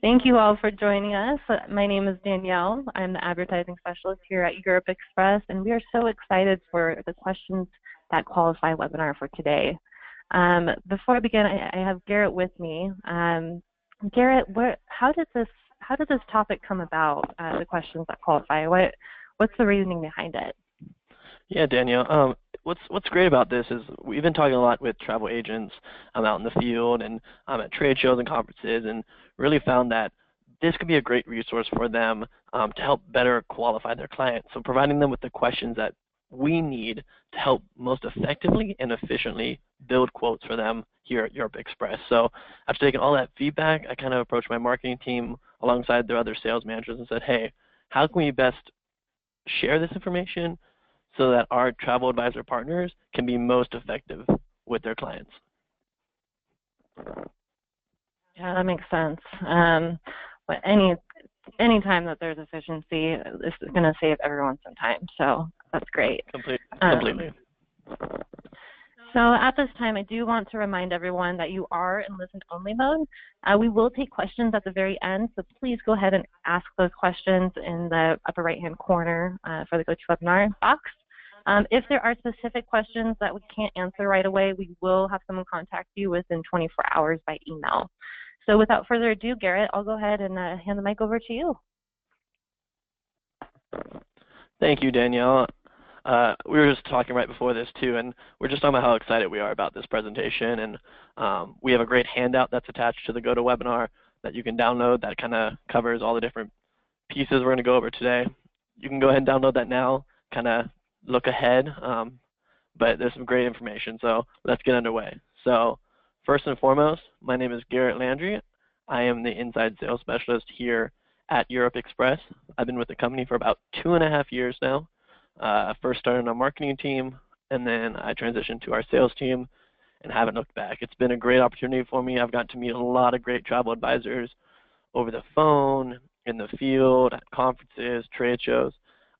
Thank you all for joining us. My name is Danielle. I'm the advertising specialist here at Europe Express, and we are so excited for the questions that qualify webinar for today. Before I begin, I have Garrett with me. Garrett, how did this topic come about? The questions that qualify. What's the reasoning behind it? Yeah, Danielle. What's great about this is we've been talking a lot with travel agents out in the field and at trade shows and conferences, and really found that this could be a great resource for them to help better qualify their clients. So providing them with the questions that we need to help most effectively and efficiently build quotes for them here at Europe Express. So after taking all that feedback, I kind of approached my marketing team alongside their other sales managers and said, hey, how can we best share this information so that our travel advisor partners can be most effective with their clients? Yeah, that makes sense. But any time that there's efficiency, this is going to save everyone some time. So that's great. Completely. So at this time, I do want to remind everyone that you are in listen-only mode. We will take questions at the very end, so please go ahead and ask those questions in the upper right-hand corner for the GoToWebinar box. If there are specific questions that we can't answer right away, we will have someone contact you within 24 hours by email. So without further ado, Garrett, I'll go ahead and hand the mic over to you. Thank you, Danielle. We were just talking right before this too, and we're just talking about how excited we are about this presentation. And we have a great handout that's attached to the GoToWebinar that you can download that kind of covers all the different pieces we're going to go over today. You can go ahead and download that now, kind of look ahead, but there's some great information, so let's get underway. So first and foremost, my name is Garrett Landry. I am the inside sales specialist here at Europe Express. I've been with the company for about 2.5 years now. I first started on our marketing team, and then I transitioned to our sales team and haven't looked back. It's been a great opportunity for me. I've gotten to meet a lot of great travel advisors over the phone, in the field, at conferences, trade shows.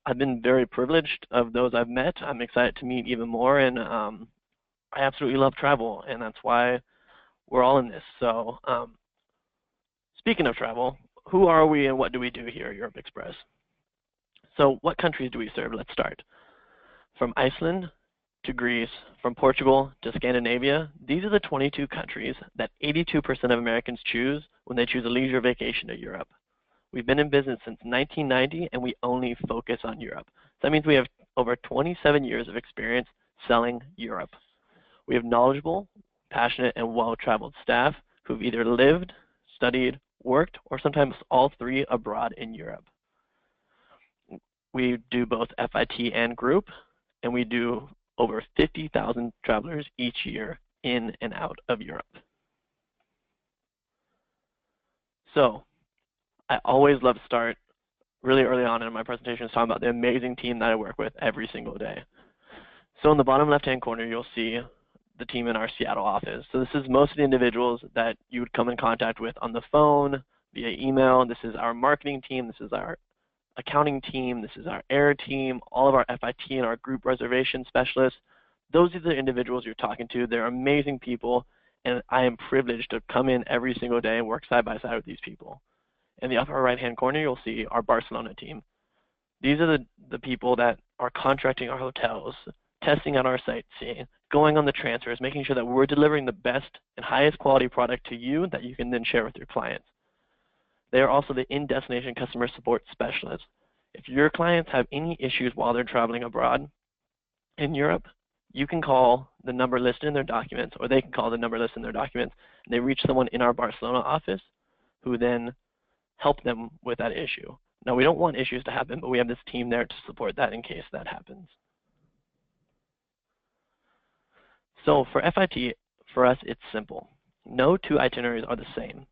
I've been very privileged of those I've met. I'm excited to meet even more, and I absolutely love travel, and that's why we're all in this. So speaking of travel, who are we and what do we do here at Europe Express? So what countries do we serve? Let's start. From Iceland to Greece, from Portugal to Scandinavia, these are the 22 countries that 82% of Americans choose when they choose a leisure vacation to Europe. We've been in business since 1990, and we only focus on Europe. So that means we have over 27 years of experience selling Europe. We have knowledgeable, passionate, and well-traveled staff who've either lived, studied, worked, or sometimes all three abroad in Europe. We do both FIT and group, and we do over 50,000 travelers each year in and out of Europe. So I always love to start really early on in my presentations talking about the amazing team that I work with every single day. So in the bottom left-hand corner, you'll see the team in our Seattle office. So this is most of the individuals that you would come in contact with on the phone, via email. This is our marketing team. This is our accounting team. This is our air team, all of our FIT and our group reservation specialists. Those are the individuals you're talking to. They're amazing people, and I am privileged to come in every single day and work side by side with these people. In the upper right-hand corner, you'll see our Barcelona team. These are the people that are contracting our hotels, testing out our sightseeing, going on the transfers, making sure that we're delivering the best and highest quality product to you that you can then share with your clients. They are also the in-destination customer support specialists. If your clients have any issues while they're traveling abroad in Europe, you can call the number listed in their documents, or they can call the number listed in their documents, and they reach someone in our Barcelona office who then help them with that issue. Now, we don't want issues to happen, but we have this team there to support that in case that happens. So for FIT, for us, it's simple. No two itineraries are the same.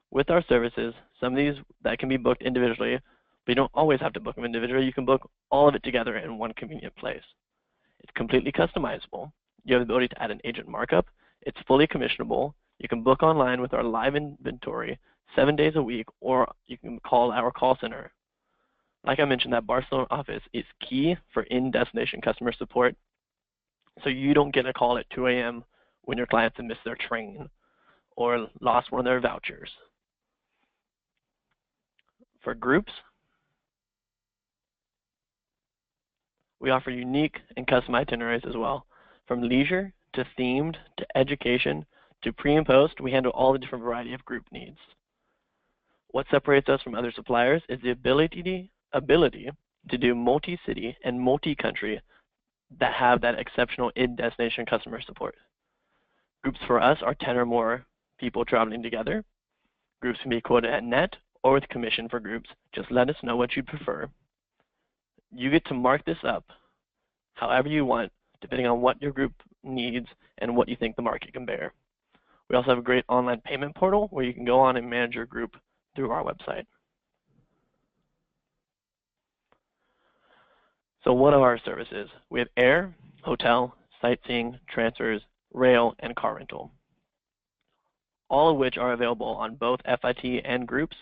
With our services, some of these that can be booked individually, but you don't always have to book them individually. You can book all of it together in one convenient place. It's completely customizable. You have the ability to add an agent markup. It's fully commissionable. You can book online with our live inventory 7 days a week, or you can call our call center. Like I mentioned, that Barcelona office is key for in-destination customer support, so you don't get a call at 2 a.m. when your clients have missed their train or lost one of their vouchers. For groups, we offer unique and custom itineraries as well. From leisure to themed to education to pre and post, we handle all the different variety of group needs. What separates us from other suppliers is the ability to do multi-city and multi-country that have that exceptional in-destination customer support. Groups for us are 10 or more people traveling together. Groups can be quoted at net or with commission for groups. Just let us know what you prefer. You get to mark this up however you want, depending on what your group needs and what you think the market can bear. We also have a great online payment portal where you can go on and manage your group through our website. So what are our services? We have air, hotel, sightseeing, transfers, rail, and car rental, all of which are available on both FIT and groups.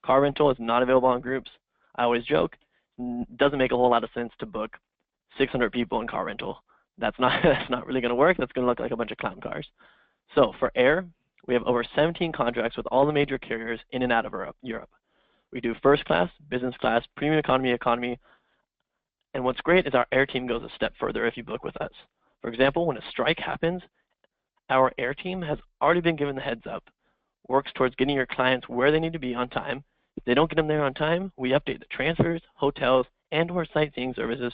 Car rental is not available on groups. I always joke, it doesn't make a whole lot of sense to book 600 people in car rental. That's not really going to work. That's going to look like a bunch of clown cars. So for air, we have over 17 contracts with all the major carriers in and out of Europe. We do first class, business class, premium economy, and what's great is our air team goes a step further if you book with us. For example, when a strike happens, our air team has already been given the heads up, works towards getting your clients where they need to be on time. If they don't get them there on time, we update the transfers, hotels, and or sightseeing services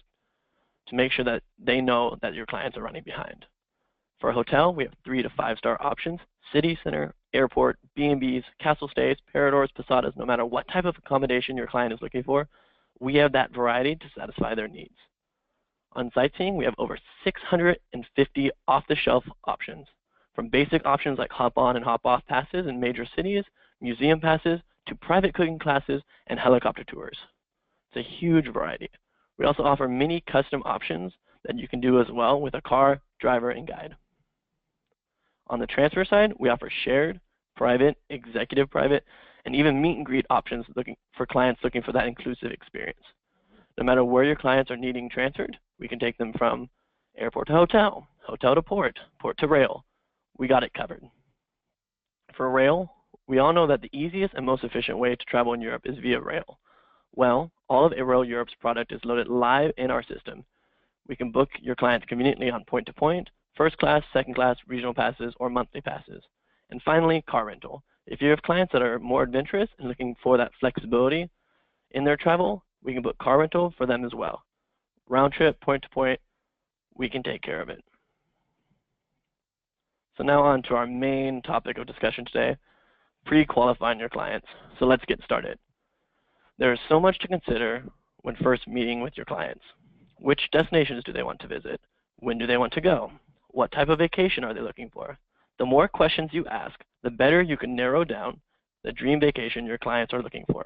to make sure that they know that your clients are running behind. For a hotel, we have 3 to 5 star options, city center, airport, B&Bs, castle stays, paradors, posadas. No matter what type of accommodation your client is looking for, we have that variety to satisfy their needs. On sightseeing, we have over 650 off-the-shelf options, from basic options like hop-on and hop-off passes in major cities, museum passes, to private cooking classes and helicopter tours. It's a huge variety. We also offer many custom options that you can do as well with a car, driver, and guide. On the transfer side, we offer shared, private, executive private, and even meet and greet options for clients looking for that inclusive experience. No matter where your clients are needing transferred, we can take them from airport to hotel, hotel to port, port to rail. We got it covered. For rail, we all know that the easiest and most efficient way to travel in Europe is via rail. Well, all of Aero Europe's product is loaded live in our system. We can book your clients conveniently on point-to-point, first class, second class, regional passes, or monthly passes. And finally, car rental. If you have clients that are more adventurous and looking for that flexibility in their travel, we can book car rental for them as well. Round trip, point-to-point, we can take care of it. So now on to our main topic of discussion today, pre-qualifying your clients. So let's get started. There is so much to consider when first meeting with your clients. Which destinations do they want to visit? When do they want to go? What type of vacation are they looking for? The more questions you ask, the better you can narrow down the dream vacation your clients are looking for.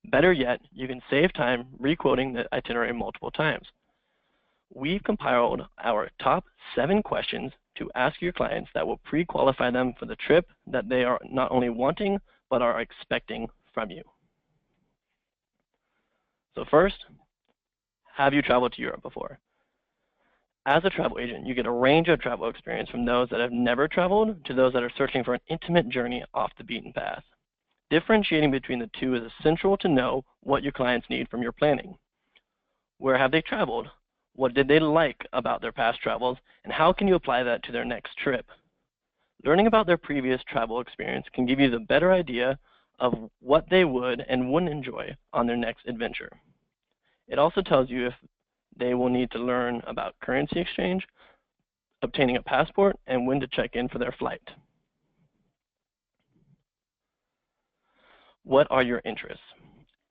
Better yet, you can save time re-quoting the itinerary multiple times. We've compiled our top 7 questions to ask your clients that will pre-qualify them for the trip that they are not only wanting, but are expecting from you. So first, have you traveled to Europe before? As a travel agent, you get a range of travel experience from those that have never traveled to those that are searching for an intimate journey off the beaten path. Differentiating between the two is essential to know what your clients need from your planning. Where have they traveled? What did they like about their past travels? And how can you apply that to their next trip? Learning about their previous travel experience can give you the better idea of what they would and wouldn't enjoy on their next adventure. It also tells you if they will need to learn about currency exchange, obtaining a passport, and when to check in for their flight. What are your interests?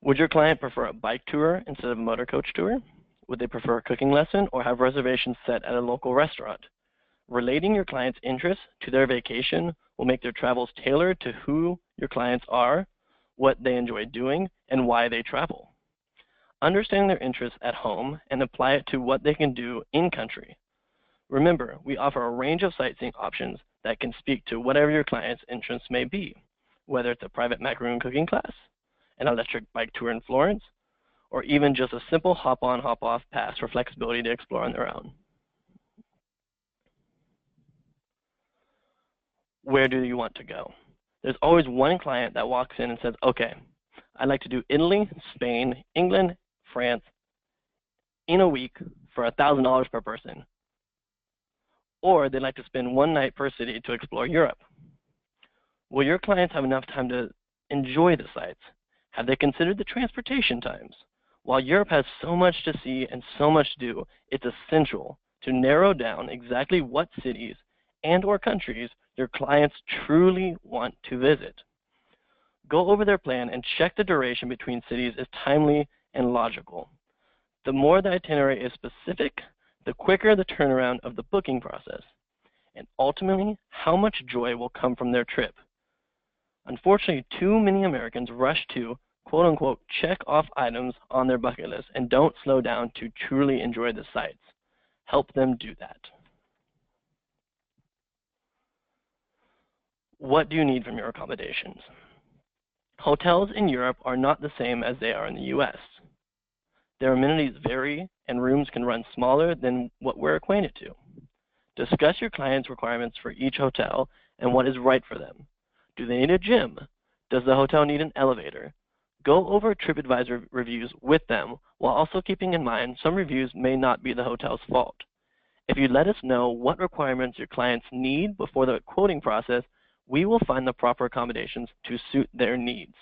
Would your client prefer a bike tour instead of a motor coach tour? Would they prefer a cooking lesson or have reservations set at a local restaurant? Relating your client's interests to their vacation will make their travels tailored to who your clients are, what they enjoy doing, and why they travel. Understanding their interests at home and apply it to what they can do in country. Remember, we offer a range of sightseeing options that can speak to whatever your client's interests may be, whether it's a private macaroon cooking class, an electric bike tour in Florence, or even just a simple hop-on, hop-off pass for flexibility to explore on their own. Where do you want to go? There's always one client that walks in and says, okay, I'd like to do Italy, Spain, England, France in a week for $1,000 per person. Or they'd like to spend one night per city to explore Europe. Will your clients have enough time to enjoy the sites? Have they considered the transportation times? While Europe has so much to see and so much to do, it's essential to narrow down exactly what cities and/or countries your clients truly want to visit. Go over their plan and check the duration between cities is timely and logical. The more the itinerary is specific, the quicker the turnaround of the booking process, and ultimately, how much joy will come from their trip. Unfortunately, too many Americans rush to, quote unquote, check off items on their bucket list and don't slow down to truly enjoy the sights. Help them do that. What do you need from your accommodations? Hotels in Europe are not the same as they are in the US. Their amenities vary and rooms can run smaller than what we're acquainted to. Discuss your client's requirements for each hotel and what is right for them. Do they need a gym? Does the hotel need an elevator? Go over TripAdvisor reviews with them while also keeping in mind some reviews may not be the hotel's fault. If you let us know what requirements your clients need before the quoting process, we will find the proper accommodations to suit their needs.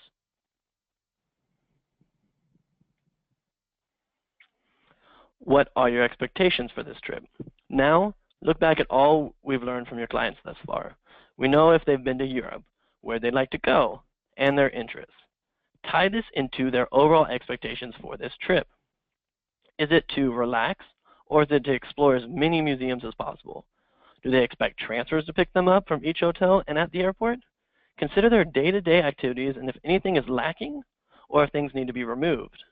What are your expectations for this trip? Now, look back at all we've learned from your clients thus far. We know if they've been to Europe, where they'd like to go, and their interests. Tie this into their overall expectations for this trip. Is it to relax, or is it to explore as many museums as possible? Do they expect transfers to pick them up from each hotel and at the airport? Consider their day-to-day activities and if anything is lacking, or if things need to be removed.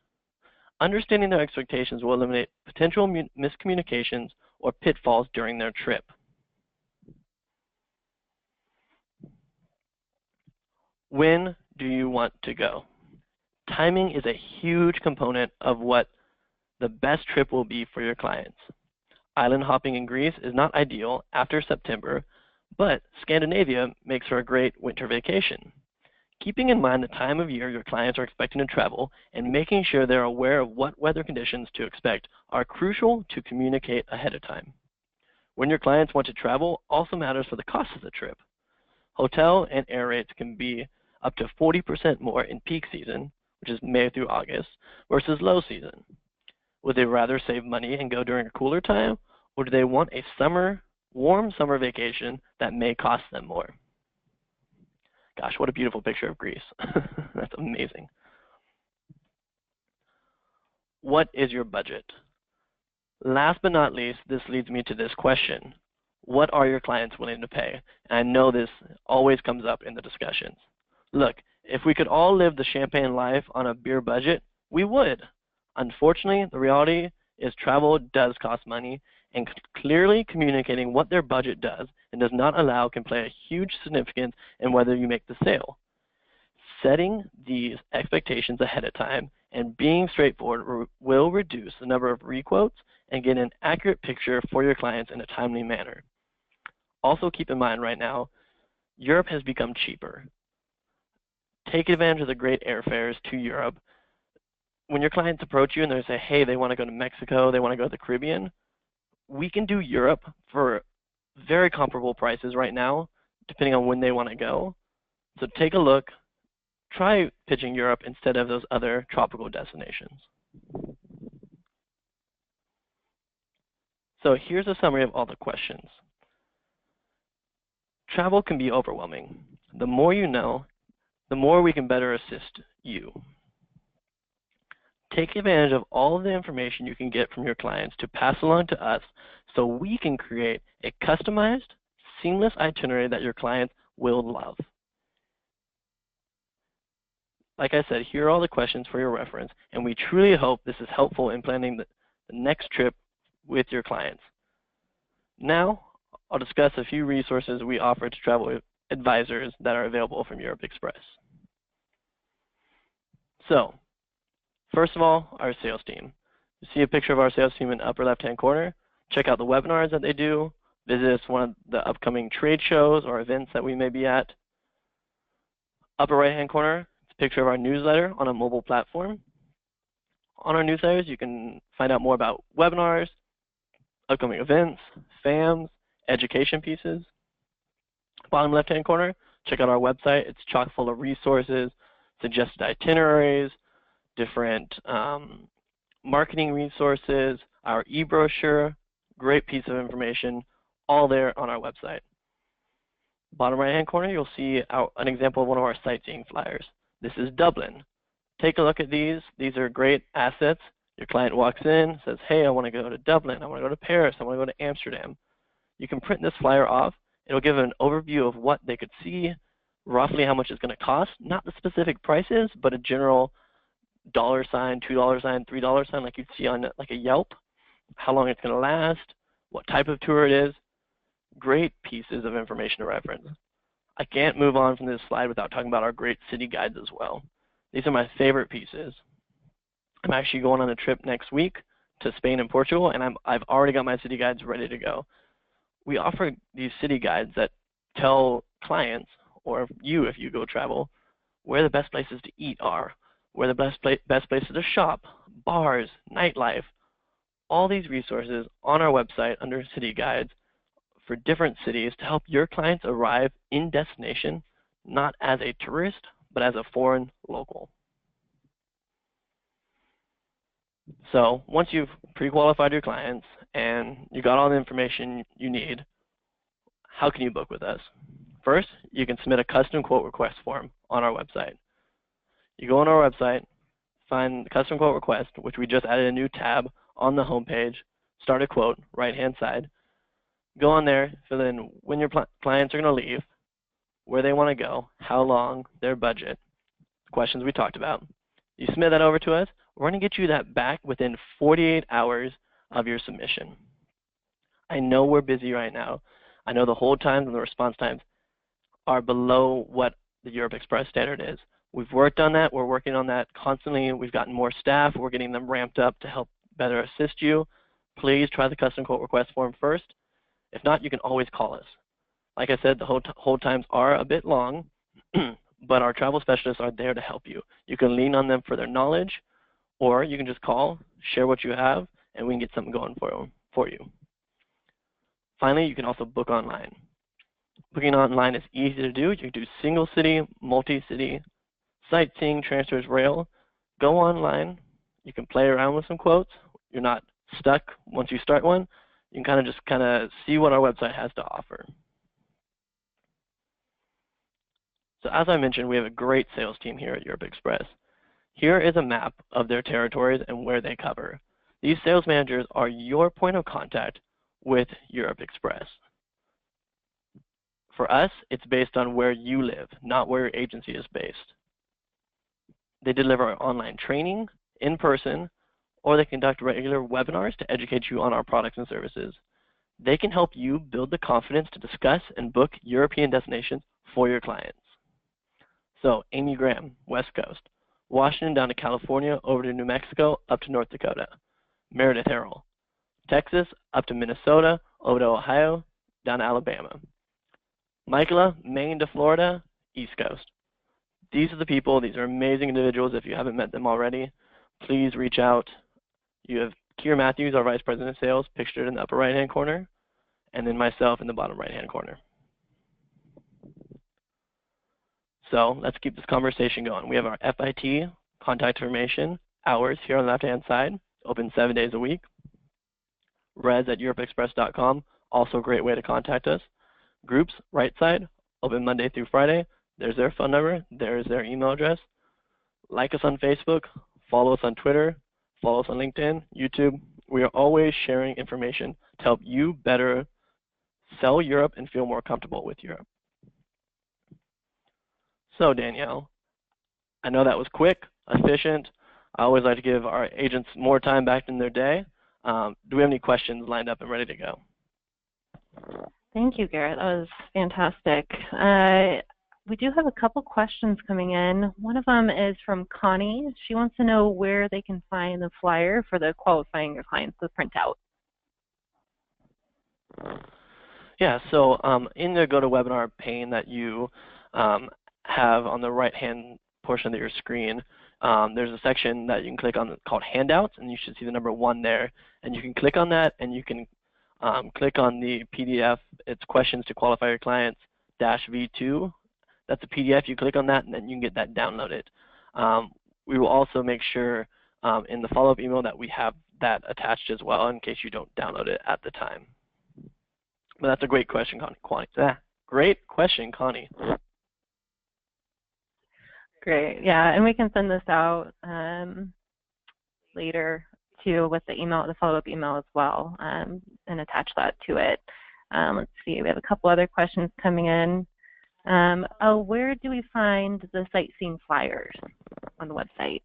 Understanding their expectations will eliminate potential miscommunications or pitfalls during their trip. When do you want to go? Timing is a huge component of what the best trip will be for your clients. Island hopping in Greece is not ideal after September, but Scandinavia makes for a great winter vacation. Keeping in mind the time of year your clients are expecting to travel and making sure they're aware of what weather conditions to expect are crucial to communicate ahead of time. When your clients want to travel also matters for the cost of the trip. Hotel and air rates can be up to 40% more in peak season, which is May through August, versus low season. Would they rather save money and go during a cooler time, or do they want a warm summer vacation that may cost them more? Gosh, what a beautiful picture of Greece. That's amazing. What is your budget? Last but not least, this leads me to this question. What are your clients willing to pay? And I know this always comes up in the discussions. Look, if we could all live the champagne life on a beer budget, we would. Unfortunately, the reality is travel does cost money, and clearly communicating what their budget does and does not allow can play a huge significance in whether you make the sale. Setting these expectations ahead of time and being straightforward will reduce the number of requotes and get an accurate picture for your clients in a timely manner. Also keep in mind right now, Europe has become cheaper. Take advantage of the great airfares to Europe. When your clients approach you and they say, hey, they want to go to Mexico, they want to go to the Caribbean, we can do Europe for very comparable prices right now, depending on when they want to go. So take a look. Try pitching Europe instead of those other tropical destinations. So here's a summary of all the questions. Travel can be overwhelming. The more you know, the more we can better assist you. Take advantage of all of the information you can get from your clients to pass along to us so we can create a customized, seamless itinerary that your clients will love. Like I said, here are all the questions for your reference, and we truly hope this is helpful in planning the next trip with your clients. Now, I'll discuss a few resources we offer to travel advisors that are available from Europe Express. So, first of all, our sales team. You see a picture of our sales team in the upper left-hand corner. Check out the webinars that they do. Visit one of the upcoming trade shows or events that we may be at. Upper right-hand corner, it's picture of our newsletter on a mobile platform. On our newsletters, you can find out more about webinars, upcoming events, FAMs, education pieces. Bottom left-hand corner, check out our website. It's chock full of resources, suggested itineraries, different marketing resources, our e-brochure, great piece of information, all there on our website. Bottom right-hand corner, you'll see an example of one of our sightseeing flyers. This is Dublin. Take a look at these. These are great assets. Your client walks in, says, hey, I want to go to Dublin. I want to go to Paris. I want to go to Amsterdam. You can print this flyer off. It'll give an overview of what they could see, roughly how much it's going to cost, not the specific prices, but a general $, $2 sign, $3 sign like you'd see on like a Yelp, how long it's going to last, what type of tour it is. Great pieces of information to reference. I can't move on from this slide without talking about our great city guides as well. These are my favorite pieces. I'm actually going on a trip next week to Spain and Portugal, and I've already got my city guides ready to go. We offer these city guides that tell clients, or you if you go travel, where the best places to eat are, where the best places to shop, bars, nightlife, all these resources on our website under city guides for different cities to help your clients arrive in destination, not as a tourist, but as a foreign local. So once you've pre-qualified your clients and you got all the information you need, how can you book with us? First, you can submit a custom quote request form on our website. You go on our website, find the custom quote request, which we just added a new tab on the homepage, start a quote, right-hand side. Go on there, fill in when your clients are going to leave, where they want to go, how long, their budget, the questions we talked about. You submit that over to us. We're going to get you that back within 48 hours of your submission. I know we're busy right now. I know the hold times and the response times are below what the Europe Express standard is. We've worked on that. We're working on that constantly. We've gotten more staff. We're getting them ramped up to help better assist you. Please try the custom quote request form first. If not, you can always call us. Like I said, the hold times are a bit long, but our travel specialists are there to help you. You can lean on them for their knowledge, or you can just call, share what you have, and we can get something going for you. Finally, you can also book online. Booking online is easy to do. You can do single city, multi-city, sightseeing, transfers, rail. Go online. You can play around with some quotes. You're not stuck once you start one. You can just see what our website has to offer. So as I mentioned, we have a great sales team here at Europe Express. Here is a map of their territories and where they cover. These sales managers are your point of contact with Europe Express. For us, it's based on where you live, not where your agency is based. They deliver online training in person, or they conduct regular webinars to educate you on our products and services. They can help you build the confidence to discuss and book European destinations for your clients. So Amy Graham, West Coast. Washington down to California, over to New Mexico, up to North Dakota. Meredith Harrell. Texas, up to Minnesota, over to Ohio, down to Alabama. Michaela, Maine to Florida, East Coast. These are the people. These are amazing individuals. If you haven't met them already, please reach out. You have Keir Matthews, our Vice President of Sales, pictured in the upper right-hand corner, and then myself in the bottom right-hand corner. So let's keep this conversation going. We have our FIT, contact information, hours here on the left-hand side, open 7 days a week. res@europeexpress.com, also a great way to contact us. Groups, right side, open Monday through Friday. There's their phone number. There's their email address. Like us on Facebook. Follow us on Twitter. Follow us on LinkedIn, YouTube. We are always sharing information to help you better sell Europe and feel more comfortable with Europe. So Danielle, I know that was quick, efficient. I always like to give our agents more time back in their day. Do we have any questions lined up and ready to go? Thank you, Garrett. That was fantastic. We do have a couple questions coming in. One of them is from Connie. She wants to know where they can find the flyer for the qualifying your clients to print out. Yeah, so in the GoToWebinar pane that you have on the right-hand portion of your screen, there's a section that you can click on called Handouts, and you should see the number 1 there. And you can click on that, and you can click on the PDF. It's Questions to Qualify Your Clients -V2. That's a PDF. You click on that, and then you can get that downloaded. We will also make sure in the follow-up email that we have that attached as well in case you don't download it at the time. But that's a great question, Connie. Great question, Connie. Great. Yeah, and we can send this out later too with the email, the follow-up email as well, and attach that to it. Let's see. We have a couple other questions coming in. Where do we find the sightseeing flyers on the website?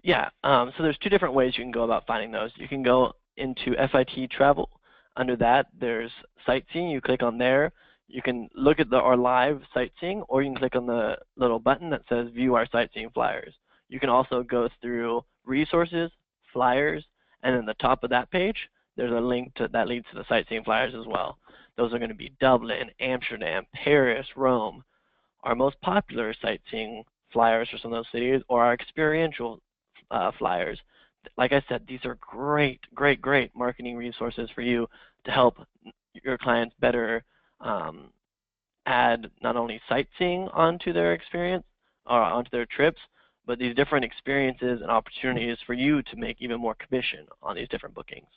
Yeah. So there's 2 different ways you can go about finding those. You can go into FIT Travel. Under that, there's Sightseeing. You click on there. You can look at our live sightseeing, or you can click on the little button that says View Our Sightseeing Flyers. You can also go through Resources, Flyers, and in the top of that page, there's a link that leads to the sightseeing flyers as well. Those are going to be Dublin, Amsterdam, Paris, Rome. Our most popular sightseeing flyers for some of those cities, or our experiential flyers. Like I said, these are great, great, great marketing resources for you to help your clients better add not only sightseeing onto their experience or onto their trips, but these different experiences and opportunities for you to make even more commission on these different bookings.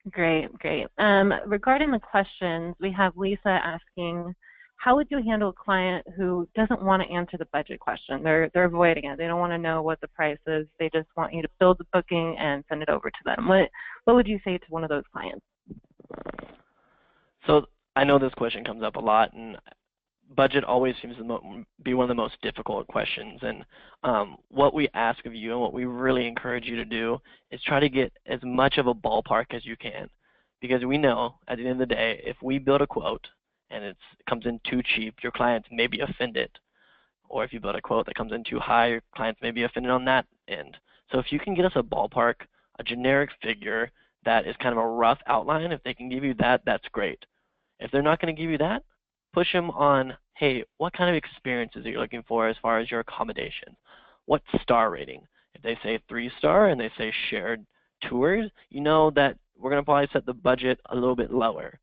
Great, great. Regarding the questions, we have Lisa asking, how would you handle a client who doesn't want to answer the budget question? They're avoiding it. They don't want to know what the price is. They just want you to build the booking and send it over to them. What would you say to one of those clients? So I know this question comes up a lot, and budget always seems to be one of the most difficult questions. And what we ask of you and what we really encourage you to do is try to get as much of a ballpark as you can. Because we know at the end of the day, if we build a quote and it comes in too cheap, your clients may be offended. Or if you build a quote that comes in too high, your clients may be offended on that end. So if you can get us a ballpark, a generic figure that is kind of a rough outline, if they can give you that, that's great. If they're not going to give you that, push them on, hey, what kind of experiences are you looking for as far as your accommodations? What star rating? If they say 3-star and they say shared tours, you know that we're going to probably set the budget a little bit lower.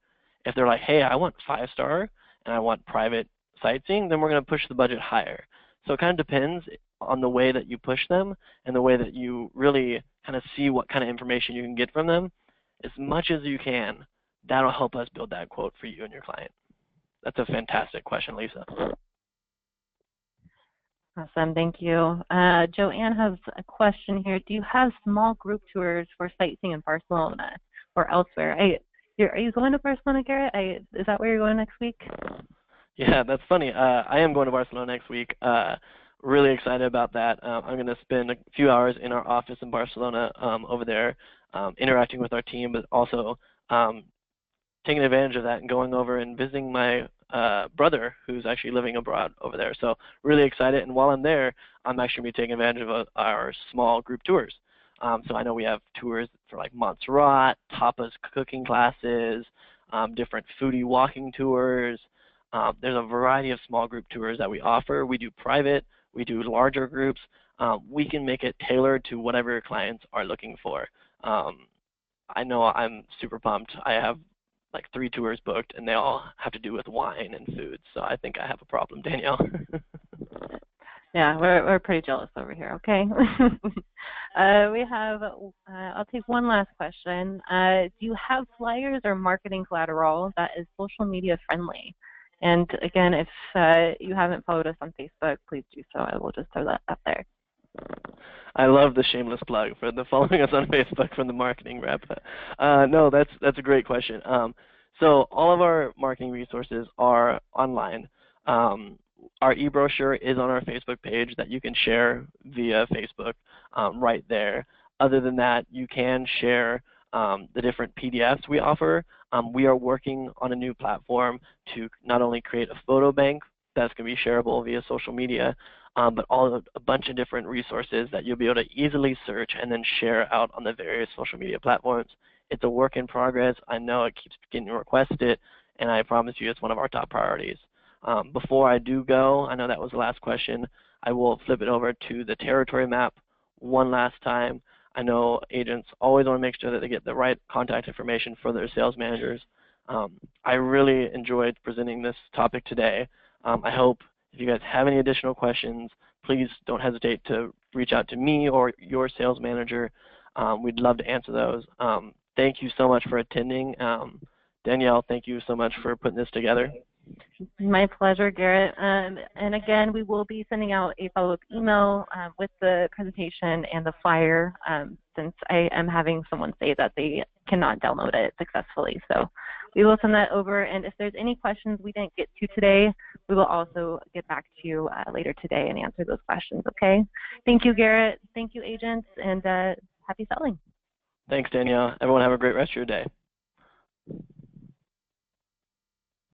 If they're like, hey, I want 5-star and I want private sightseeing, then we're going to push the budget higher. So it kind of depends on the way that you push them and the way that you really kind of see what kind of information you can get from them. As much as you can, that'll help us build that quote for you and your client. That's a fantastic question, Lisa. Awesome, thank you. Joanne has a question here. Do you have small group tours for sightseeing in Barcelona or elsewhere? Are you going to Barcelona, Garrett? Is that where you're going next week? Yeah, that's funny. I am going to Barcelona next week. Really excited about that. I'm going to spend a few hours in our office in Barcelona over there interacting with our team, but also taking advantage of that and going over and visiting my brother who's actually living abroad over there. So really excited. And while I'm there, I'm actually going to be taking advantage of our small group tours. So I know we have tours for like Montserrat, tapas cooking classes, different foodie walking tours. There's a variety of small group tours that we offer. We do private, we do larger groups. We can make it tailored to whatever your clients are looking for. I know I'm super pumped. I have like 3 tours booked, and they all have to do with wine and food. So I think I have a problem, Danielle. Yeah, we're pretty jealous over here. Okay. We have. I'll take one last question. Do you have flyers or marketing collateral that is social media friendly? And again, if you haven't followed us on Facebook, please do so. I will just throw that up there. I love the shameless plug for the following us on Facebook from the marketing rep. No, that's a great question. So all of our marketing resources are online. Our e-brochure is on our Facebook page that you can share via Facebook right there. Other than that, you can share the different PDFs we offer. We are working on a new platform to not only create a photo bank that's going to be shareable via social media, but a bunch of different resources that you'll be able to easily search and then share out on the various social media platforms. It's a work in progress. I know it keeps getting requested, and I promise you it's one of our top priorities. Before I do go, I know that was the last question, I will flip it over to the territory map one last time. I know agents always want to make sure that they get the right contact information for their sales managers. I really enjoyed presenting this topic today. I hope if you guys have any additional questions, please don't hesitate to reach out to me or your sales manager. We'd love to answer those. Thank you so much for attending. Danielle, thank you so much for putting this together. My pleasure, Garrett. And again, we will be sending out a follow-up email with the presentation and the flyer since I am having someone say that they cannot download it successfully. So we will send that over. And if there's any questions we didn't get to today, we will also get back to you later today and answer those questions, okay? Thank you, Garrett. Thank you, agents, and happy selling. Thanks, Danielle. Everyone have a great rest of your day.